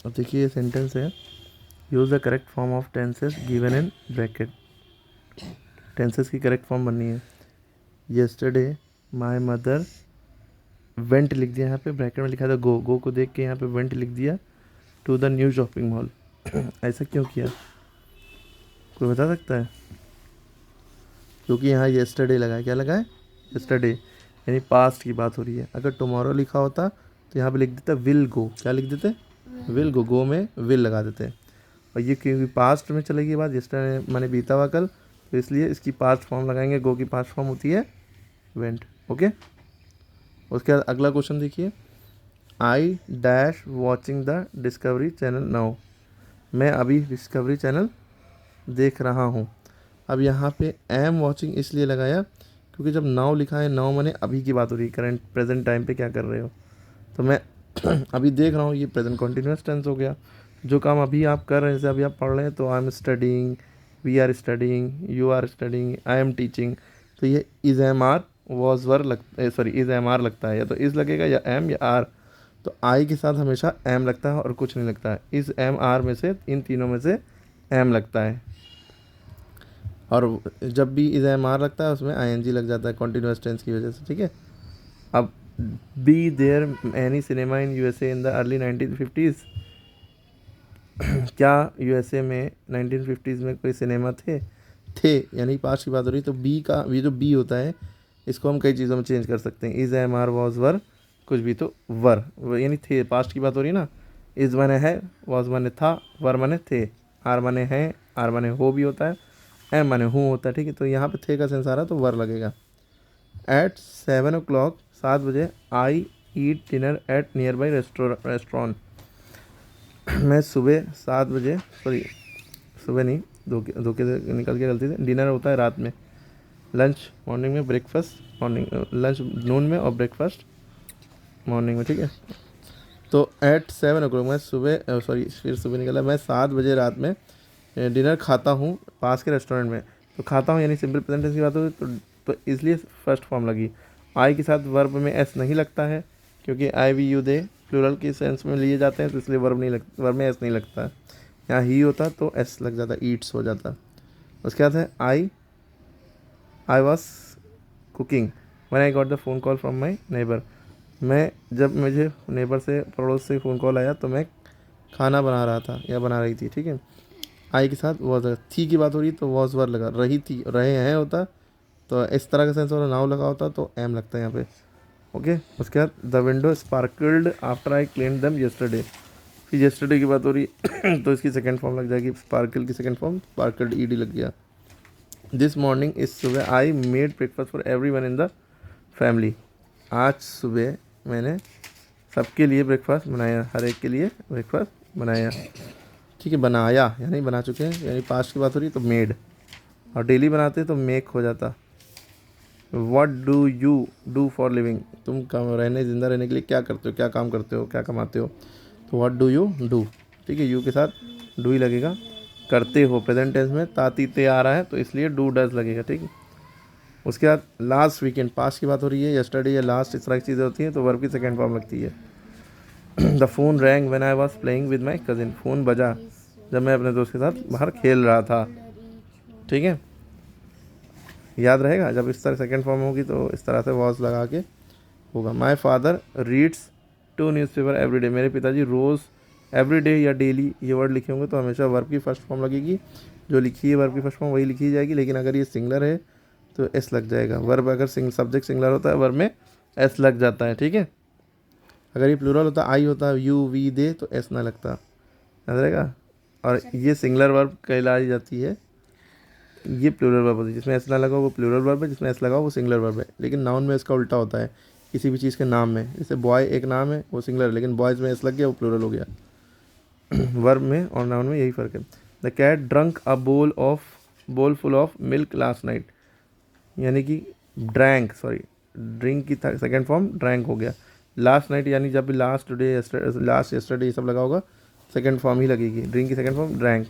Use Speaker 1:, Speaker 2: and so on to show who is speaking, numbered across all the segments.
Speaker 1: अब देखिए ये सेंटेंस है, use the correct form of tenses given in bracket. Tenses की करेक्ट फॉर्म बननी है। येस्टरडे माई मदर वेंट लिख दिया, यहाँ पे ब्रैकेट में लिखा था गो, गो को देख के यहाँ पे वेंट लिख दिया to the new shopping mall. ऐसा क्यों किया, कोई बता सकता है? क्योंकि यहाँ येस्टरडे लगा है। क्या लगा है? येस्टरडे, यानी पास्ट की बात हो रही है। अगर टुमारो लिखा होता तो यहाँ पे लिख देता विल गो। क्या लिख देते? विल गो, गो में विल लगा देते। और ये क्योंकि पास्ट में चलेगी बात, येस्टरडे माने बीता हुआ कल, तो इसलिए इसकी पास्ट फॉर्म लगाएंगे। गो की पास्ट फॉर्म होती है वेंट। ओके, उसके बाद अगला क्वेश्चन देखिए, I dash watching the discovery channel now. मैं अभी डिस्कवरी चैनल देख रहा हूँ। अब यहाँ पे एम वॉचिंग इसलिए लगाया क्योंकि जब नाउ लिखा है, नाउ माने अभी की बात हो रही है, करंट प्रेजेंट टाइम पे क्या कर रहे हो। तो मैं अभी देख रहा हूँ, ये प्रेजेंट कॉन्टिन्यूस टेंस हो गया। जो काम अभी आप कर रहे हैं, जैसे अभी आप पढ़ रहे हैं, तो I am studying, we are studying, you are studying, I am teaching. तो ये is am are was were sorry is am are लगता है, या तो इज़ लगेगा या एम या आर। तो आई के साथ हमेशा एम लगता है और कुछ नहीं लगता है। इज़ एम आर में से, इन तीनों में से एम लगता है। और जब भी इज़ एम आर लगता है उसमें आई एन जी लग जाता है कॉन्टिन्यूस टेंस की वजह से। ठीक है, अब be there any cinema in USA in the early 1950s। क्या यूएसए में 1950s में कोई सिनेमा थे यानी पास्ट की बात हो रही। तो बी का, ये जो बी होता है, इसको हम कई चीज़ों में चेंज कर सकते हैं। Is am are was were, कुछ भी तो वर, यानी थे, पास्ट की बात हो रही है ना। इज़ माने है, वॉज माने था, वर माने थे, आर माने हैं, आर माने हो भी होता है, एम माने हूँ होता है। ठीक है, तो यहाँ पे थे का सेंस आ रहा है तो वर लगेगा। एट 7 o'clock, 7 बजे, I eat dinner at nearby restaurant. मैं सुबह 7 बजे, सॉरी सुबह नहीं, धोखे से निकल के गलती से, डिनर होता है रात में, लंच मॉर्निंग में, ब्रेकफास्ट मॉर्निंग, लंच नून में और ब्रेकफास्ट मॉर्निंग में। ठीक है, तो एट 7 o'clock मैं सुबह, सॉरी फिर सुबह निकला, मैं 7 बजे रात में डिनर खाता हूँ पास के रेस्टोरेंट में। तो खाता हूँ यानी सिंपल प्रेजेंट टेंस की बात होगी, तो इसलिए फर्स्ट फॉर्म लगी। आई के साथ वर्ब में एस नहीं लगता है क्योंकि आई वी यू दे प्लूरल के सेंस में लिए जाते हैं, तो इसलिए वर्ब में एस नहीं लगता है। यहाँ ही होता तो एस लग जाता, ईट्स हो जाता। उसके बाद है I was cooking when I got the phone call from my neighbour. मैं, जब मुझे नेबर से, पड़ोस से फ़ोन कॉल आया तो मैं खाना बना रहा था या बना रही थी। ठीक है, आई के साथ वॉज, थी की बात हो रही तो वॉज वर लगा, रही थी, रहे हैं होता तो इस तरह का सेंस, और नाउ लगा होता तो एम लगता है यहाँ पे। ओके, उसके बाद the window sparkled after I clean them yesterday. फिर येस्टरडे की बात हो रही है तो इसकी सेकंड फॉर्म लग जाएगी, स्पार्कल की सेकंड फॉर्म स्पार्कल्ड, ईडी लग गया। दिस मॉर्निंग, इस सुबह, I made breakfast for every one in the family. आज सुबह मैंने सबके लिए ब्रेकफास्ट बनाया, हर एक के लिए ब्रेकफास्ट बनाया। ठीक है, बनाया यानी बना चुके हैं, यानी पास्ट की बात हो रही है तो मेड, और डेली बनाते तो मेक हो जाता। What do you do for living, तुम काम रहने, ज़िंदा रहने के लिए क्या करते हो, क्या काम करते हो, क्या कमाते हो। तो वट डू यू डू। ठीक है, यू के साथ डू ही लगेगा। करते हो प्रेजेंट टेंस में ताती ते आ रहा है तो इसलिए डू डज लगेगा। ठीक है, उसके बाद लास्ट वीकेंड, पास्ट की बात हो रही है, यस्टरडे या लास्ट, इस तरह की चीज़ें होती हैं तो वर्ब की सेकेंड फॉर्म लगती है। The phone wrong when I was playing with my cousin. Phone बजा जब मैं अपने दोस्त के साथ बाहर खेल रहा था। ठीक है, याद रहेगा, जब इस तरह सेकेंड फॉर्म होगी तो इस तरह से वॉज लगा के होगा। My father reads 2 newspaper every day. मेरे पिताजी रोज़, एवरी डे या डेली ये वर्ड लिखे होंगे तो हमेशा वर्ब की फर्स्ट फॉर्म लगेगी। जो लिखी है वर्ब की फर्स्ट फॉर्म वही लिखी जाएगी, लेकिन अगर ये सिंगलर है तो एस लग जाएगा। वर्ब अगर सब्जेक्ट सिंगलर होता है वर्ब में एस लग जाता है। ठीक है, अगर ये प्लूरल होता, आई होता, यू वी दे, तो एस ना लगता, याद रहेगा। और ये सिंगलर वर्ब कहलाई जाती है, ये प्लूरल वर्ब होती है। जिसमें एस ना लगा वो प्लूरल वर्ब है, जिसमें एस लगा वो सिंगलर वर्ब है। लेकिन नाउन में इसका उल्टा होता है, किसी भी चीज़ के नाम में, जैसे बॉय एक नाम है वो सिंगलर है, लेकिन बॉयज़ में एस लग गया वो प्लूरल हो गया। वर्ब में और नाउन में यही फ़र्क है। द कैट ड्रंक अ बोल full of milk last night, यानी कि ड्रैंक, सॉरी ड्रिंक की सेकेंड फॉर्म ड्रैंक हो गया। लास्ट नाइट यानी जब भी लास्ट टुडे, लास्ट यस्टरडे ये सब लगा होगा सेकेंड फॉर्म ही लगेगी। ड्रिंक की सेकेंड फॉर्म ड्रैंक।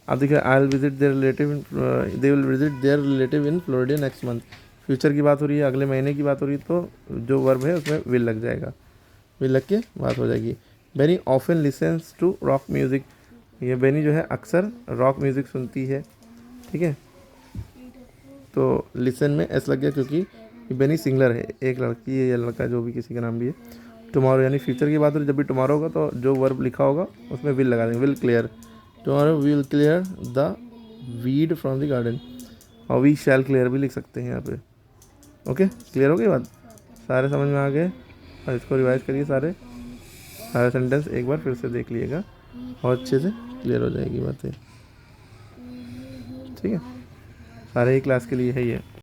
Speaker 1: अब देखिए, I will visit there relative, they will visit there relative in Florida next month. Future की बात हो रही है, अगले महीने की बात हो रही है, तो जो वर्ब है उसमें विल लग जाएगा, विल लग के बात हो जाएगी। Benny often listens to rock music, ये बेनी जो है अक्सर रॉक म्यूज़िक सुनती है, ठीक है। तो लिसन में एस लग गया क्योंकि ये बेनी सिंगलर है, एक लड़की है या लड़का जो भी किसी का नाम भी है। टुमारो यानी फ्यूचर की बात हो रही, जब भी टुमारो होगा तो जो वर्ब लिखा होगा उसमें विल लगा देंगे, will clear, tomorrow will clear the weed from the garden, और वी शैल क्लियर भी लिख सकते हैं यहाँ पे। ओके, क्लियर हो गई बात, सारे समझ में आ गए। और इसको रिवाइज करिए, सारे सेंटेंस एक बार फिर से देख लीजिएगा और अच्छे से क्लियर हो जाएगी बातें, ठीक है। सारे ही क्लास के लिए है ये।